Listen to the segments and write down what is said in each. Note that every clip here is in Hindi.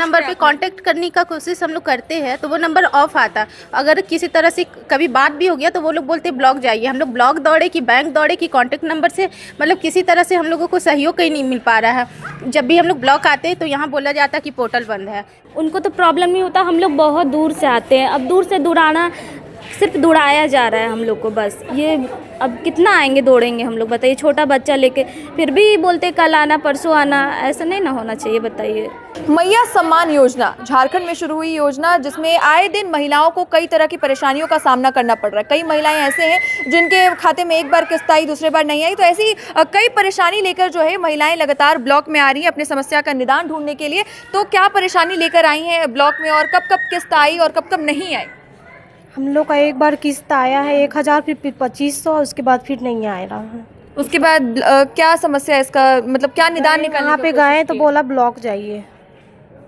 नंबर पे कांटेक्ट करने का कोशिश हम लोग करते हैं तो वो नंबर ऑफ आता। अगर किसी तरह से कभी बात भी हो गया तो वो लोग बोलते ब्लॉक जाइए। हम लोग ब्लॉक दौड़े कि बैंक दौड़े कि कांटेक्ट नंबर से मतलब किसी तरह से हम लोगों को सहयोग कहीं नहीं मिल पा रहा है। जब भी हम लोग ब्लॉक आते हैं तो यहाँ बोला जाता है कि पोर्टल बंद है। उनको तो प्रॉब्लम नहीं होता, हम लोग बहुत दूर से आते हैं। अब दूर से दौड़ाना, सिर्फ दौड़ाया जा रहा है हम लोग को बस। ये अब कितना आएंगे दौड़ेंगे हम लोग, बताइए। छोटा बच्चा लेके फिर भी बोलते कल आना परसों आना, ऐसा नहीं ना होना चाहिए, बताइए। मैया सम्मान योजना झारखंड में शुरू हुई योजना, जिसमें आए दिन महिलाओं को कई तरह की परेशानियों का सामना करना पड़ रहा है। कई महिलाएं ऐसे हैं जिनके खाते में एक बार किस्त आई, दूसरे बार नहीं आई। तो ऐसी कई परेशानी लेकर जो है महिलाएं लगातार ब्लॉक में आ रही हैं अपनी समस्या का निदान ढूंढने के लिए। तो क्या परेशानी लेकर आई हैं ब्लॉक में, और कब कब किस्त आई और कब कब नहीं आई? हम लोग का एक बार किस्त आया है 1000, फिर 2500, उसके बाद फिर नहीं आ रहा है। उसके बाद क्या समस्या है इसका, मतलब क्या निदान निकालने वहाँ पे गए तो बोला ब्लॉक जाइए।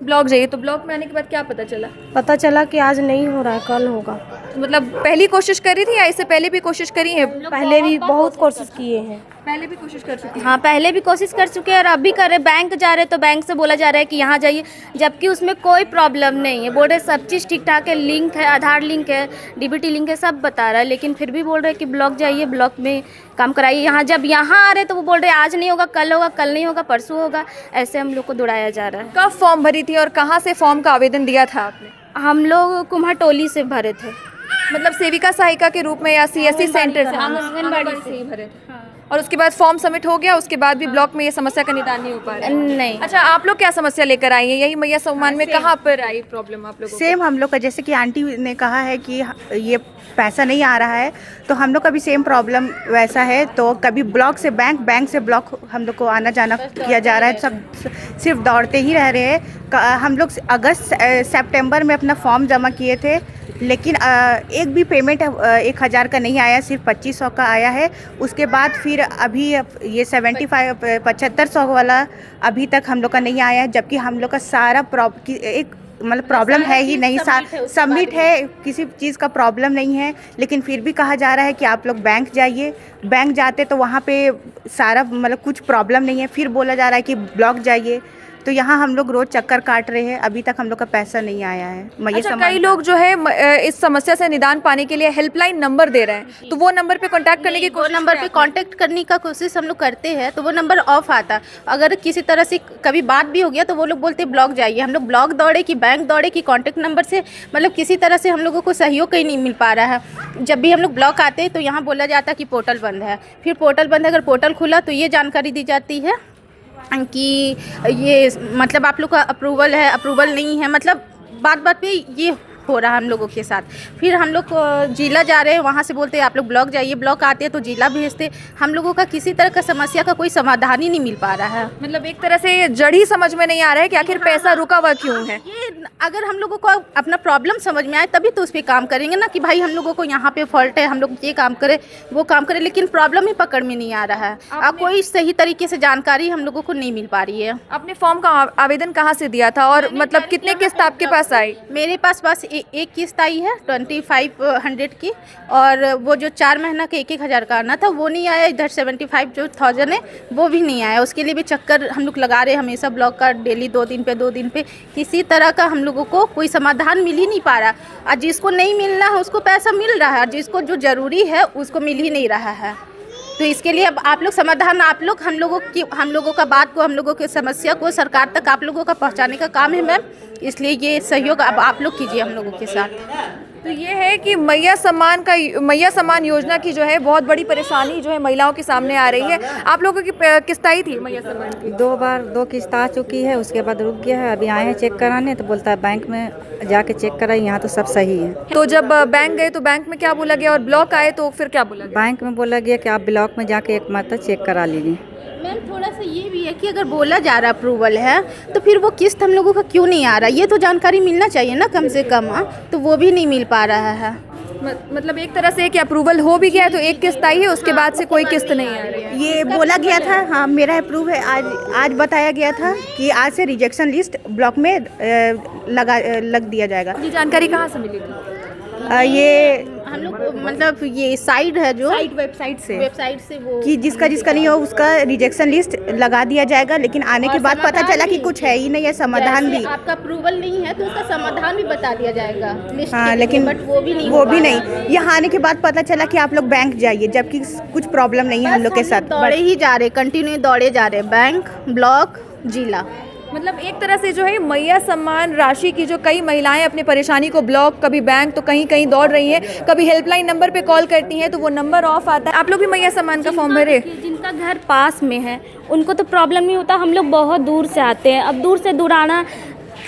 ब्लॉक जाइए, तो ब्लॉक में आने के बाद क्या पता चला? पता चला कि आज नहीं हो रहा है, कल होगा। तो मतलब पहली कोशिश करी थी या इससे पहले भी कोशिश करी है? पहले भी बहुत कोशिश किए हैं। पहले भी कोशिश कर चुकी हैं। हाँ, पहले भी कोशिश कर चुके हैं और अभी कर रहे। बैंक जा रहे तो बैंक से बोला जा रहा है कि यहाँ जाइए, जबकि उसमें कोई प्रॉब्लम नहीं है। बोल रहे सब चीज़ ठीक ठाक है, लिंक है, आधार लिंक है, डीबीटी लिंक है, सब बता रहा है। लेकिन फिर भी बोल रहे हैं कि ब्लॉक जाइए, ब्लॉक में काम कराइए। यहाँ जब यहाँ आ रहे तो वो बोल रहे आज नहीं होगा, कल होगा, कल नहीं होगा, परसों होगा। ऐसे हम लोग को दौड़ाया जा रहा है। कब फॉर्म भरी थी और कहाँ से फॉर्म का आवेदन दिया था आपने? हम लोग कुम्हाटोली से भरे थे। मतलब सेविका सहायिका के रूप में या सीएससी सेंटर से? आंगनबाड़ी से ही भरे थे। और उसके बाद फॉर्म सबमिट हो गया, उसके बाद भी ब्लॉक में ये समस्या का निदान नहीं हो पा रहा है? नहीं। अच्छा, आप लोग क्या समस्या लेकर आई हैं? यही मैया सम्मान में कहाँ पर आई प्रॉब्लम आप लोगों को? सेम हम लोग का, जैसे कि आंटी ने कहा है कि ये पैसा नहीं आ रहा है, तो हम लोग का भी सेम प्रॉब्लम वैसा है। तो कभी ब्लॉक से बैंक, बैंक से ब्लॉक हम लोग को आना जाना किया जा रहा है। सब सिर्फ दौड़ते ही रह रहे हैं। हम लोग अगस्त सितंबर में अपना फॉर्म जमा किए थे, लेकिन एक भी पेमेंट 1000 का नहीं आया, सिर्फ 2500 का आया है। उसके बाद फिर अभी ये 7500 वाला अभी तक हम लोग का नहीं आया है, जबकि हम लोग का सारा एक मतलब प्रॉब्लम है ही नहीं, सबमिट है, किसी चीज़ का प्रॉब्लम नहीं है। लेकिन फिर भी कहा जा रहा है कि आप लोग बैंक जाइए। बैंक जाते तो वहाँ पे सारा मतलब कुछ प्रॉब्लम नहीं है, फिर बोला जा रहा है कि ब्लॉक जाइए। तो यहाँ हम लोग रोज चक्कर काट रहे हैं, अभी तक हम लोग का पैसा नहीं आया है। अच्छा, कई लोग जो है इस समस्या से निदान पाने के लिए हेल्पलाइन नंबर दे रहे हैं, तो वो नंबर पे कांटेक्ट करने की कोशिश? नंबर पे कांटेक्ट करने का कोशिश हम लोग करते हैं तो वो नंबर ऑफ आता। अगर किसी तरह से कभी बात भी हो गया तो वो लोग बोलते ब्लॉक जाइए। हम लोग ब्लॉक दौड़े कि बैंक दौड़े कि कांटेक्ट नंबर से मतलब किसी तरह से हम लोगों को सहयोग कहीं नहीं मिल पा रहा है। जब भी हम लोग ब्लॉक आते हैं तो यहाँ बोला जाता है कि पोर्टल बंद है। फिर पोर्टल बंद है, अगर पोर्टल खुला तो ये जानकारी दी जाती है कि ये मतलब आप लोग का अप्रूवल है, अप्रूवल नहीं है। मतलब बात बात पे ये हो रहा है हम लोगों के साथ। फिर हम लोग जिला जा रहे हैं, वहाँ से बोलते हैं आप लोग ब्लॉक जाइए। ब्लॉक आते हैं तो जिला भेजते। हम लोगों का किसी तरह का समस्या का कोई समाधान ही नहीं मिल पा रहा है। मतलब एक तरह से जड़ ही समझ में नहीं आ रहा है कि आखिर पैसा रुका हुआ क्यों है। ये अगर हम लोगों को अपना प्रॉब्लम समझ में आए तभी तो उस पर काम करेंगे ना, कि भाई हम लोगों को यहाँ पे फॉल्ट है, हम लोग ये काम करें वो काम करें। लेकिन प्रॉब्लम ही पकड़ में नहीं आ रहा है, कोई सही तरीके से जानकारी हम लोगों को नहीं मिल पा रही है। आपने फॉर्म का आवेदन कहाँ से दिया था और मतलब कितने किस्त आपके पास आई? मेरे पास बस एक किस्त आई है 2500 की, और वो जो 4 महीना के 1000 का आना था वो नहीं आया। इधर 75,000 है वो भी नहीं आया। उसके लिए भी चक्कर हम लोग लगा रहे हैं हमेशा ब्लॉक का, डेली 2 दिन पे। किसी तरह का हम लोगों को कोई समाधान मिल ही नहीं पा रहा। और जिसको नहीं मिलना है उसको पैसा मिल रहा है, और जिसको जो ज़रूरी है उसको मिल ही नहीं रहा है। तो इसके लिए अब आप लोग समाधान, आप लोग हम लोगों का बात को, हम लोगों की समस्या को सरकार तक आप लोगों का पहुंचाने का काम है मैम। इसलिए ये सहयोग अब आप लोग कीजिए हम लोगों के साथ। तो ये है कि मैया सम्मान योजना की जो है बहुत बड़ी परेशानी जो है महिलाओं के सामने आ रही है। आप लोगों की किस्त आई थी मैया सम्मान की? 2 बार 2 किस्त आ चुकी है, उसके बाद रुक गया है। अभी आए हैं चेक कराने तो बोलता है बैंक में जाके चेक कराई, यहाँ तो सब सही है। तो जब बैंक गए तो बैंक में क्या बोला गया, और ब्लॉक आए तो फिर क्या बोला गया? बैंक में बोला गया कि आप ब्लॉक में जाके एक मात्र चेक करा लीजिए। मैम थोड़ा सा ये भी है कि अगर बोला जा रहा अप्रूवल है तो फिर वो किस्त हम लोगों का क्यों नहीं आ रहा, ये तो जानकारी मिलना चाहिए ना कम से कम। तो वो भी नहीं मिल पा रहा है। मतलब एक तरह से कि अप्रूवल हो भी गया है तो एक किस्त आई है, उसके बाद से कोई किस्त नहीं आ रही है। ये बोला गया था, हाँ मेरा अप्रूव है। आज बताया गया था कि आज से रिजेक्शन लिस्ट ब्लॉक में लग दिया जाएगा। ये जानकारी कहाँ से मिली थी? ये हम लोग मतलब ये साइट है जो वेबसाइट से वेबसाइट से वो कि जिसका नहीं हो उसका रिजेक्शन लिस्ट लगा दिया जाएगा, लेकिन आने के बाद पता चला कि कुछ है ही नहीं है समाधान भी। आपका अप्रूवल नहीं है तो उसका समाधान भी बता दिया जाएगा लिस्ट हाँ, के, लेकिन बट वो भी नहीं यहाँ आने के बाद पता चला कि आप लोग बैंक जाइए, जबकि कुछ प्रॉब्लम नहीं है हम लोग के साथ। दौड़े ही जा रहे, कंटिन्यू दौड़े जा रहे, बैंक, ब्लॉक, जिला। मतलब एक तरह से जो है मैया सम्मान राशि की जो कई महिलाएं अपनी परेशानी को ब्लॉक, कभी बैंक, तो कहीं कहीं दौड़ रही हैं, कभी हेल्पलाइन नंबर पे कॉल करती हैं तो वो नंबर ऑफ आता है। आप लोग भी मैया सम्मान का फॉर्म भरे? जिनका घर पास में है उनको तो प्रॉब्लम नहीं होता, हम लोग बहुत दूर से आते हैं। अब दूर से दौड़ाना,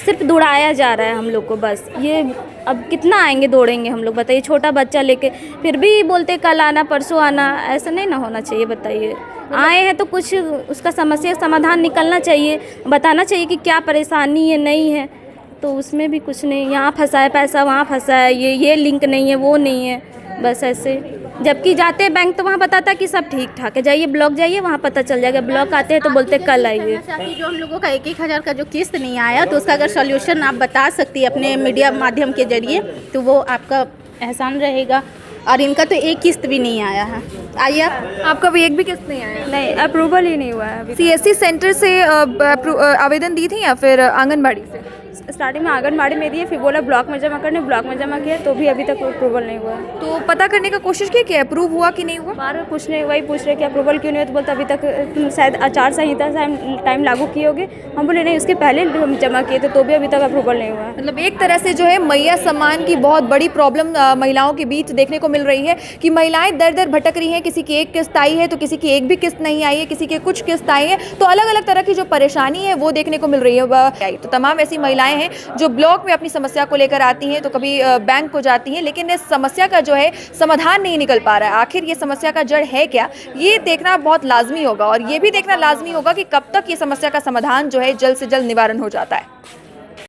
सिर्फ दौड़ाया जा रहा है हम लोग को बस। ये अब कितना आएंगे दौड़ेंगे हम लोग, बताइए, छोटा बच्चा लेके, फिर भी बोलते कल आना परसों आना, ऐसा नहीं ना होना चाहिए। बताइए, आए हैं तो कुछ उसका समस्या समाधान निकलना चाहिए, बताना चाहिए कि क्या परेशानी है, नहीं है। तो उसमें भी कुछ नहीं, यहाँ फंसा है पैसा, वहाँ फंसा है, ये लिंक नहीं है, वो नहीं है, बस ऐसे। जबकि जाते हैं बैंक तो वहाँ बताता है कि सब ठीक ठाक है, जाइए ब्लॉक जाइए, वहाँ पता चल जाएगा। ब्लॉक आते हैं तो बोलते कल आइए। जो हम लोगों का 1,000 का जो किस्त नहीं आया, तो उसका अगर सॉल्यूशन आप बता सकती है अपने मीडिया माध्यम के जरिए, तो वो आपका एहसान रहेगा। और इनका तो एक किस्त भी नहीं आया है। आइए आपका भी एक भी किस्त नहीं आया? नहीं, अप्रूवल ही नहीं हुआ है अभी। CSC सेंटर से आवेदन दी थी या फिर आंगनबाड़ी से? स्टार्टिंग में आंगनबाड़ी में दिए, फिर बोला ब्लॉक में जमा करने, ब्लॉक में जमा किया तो भी अभी तक अप्रूवल नहीं हुआ है। तो पता करने का कोशिश की कि अप्रूव हुआ कि नहीं हुआ? बार बार पूछने, वही पूछ रहे कि अप्रूवल क्यों नहीं हुआ, तो बोलते अभी तक तुम शायद आचार संहिता से टाइम लागू किए होगे। हम बोले नहीं, उसके पहले हम जमा किए थे तो भी अभी तक अप्रूवल नहीं हुआ है। मतलब एक तरह से जो है मैया सम्मान की बहुत बड़ी प्रॉब्लम महिलाओं के बीच देखने को मिल रही है कि महिलाएं दर दर भटक रही हैं। किसी की एक किस्त आई है तो किसी की एक भी किस्त नहीं आई है, किसी के कुछ किस्त आई है, तो अलग अलग तरह की जो परेशानी है वो देखने को मिल रही है। तो तमाम ऐसी महिलाएं हैं जो ब्लॉक में अपनी समस्या को लेकर आती हैं, तो कभी बैंक को जाती हैं, लेकिन इस समस्या का जो है समाधान नहीं निकल पा रहा है। आखिर ये समस्या का जड़ है क्या, ये देखना बहुत लाजमी होगा। और ये भी देखना लाजमी होगा कि कब तक ये समस्या का समाधान जो है जल्द से जल्द निवारण हो जाता है।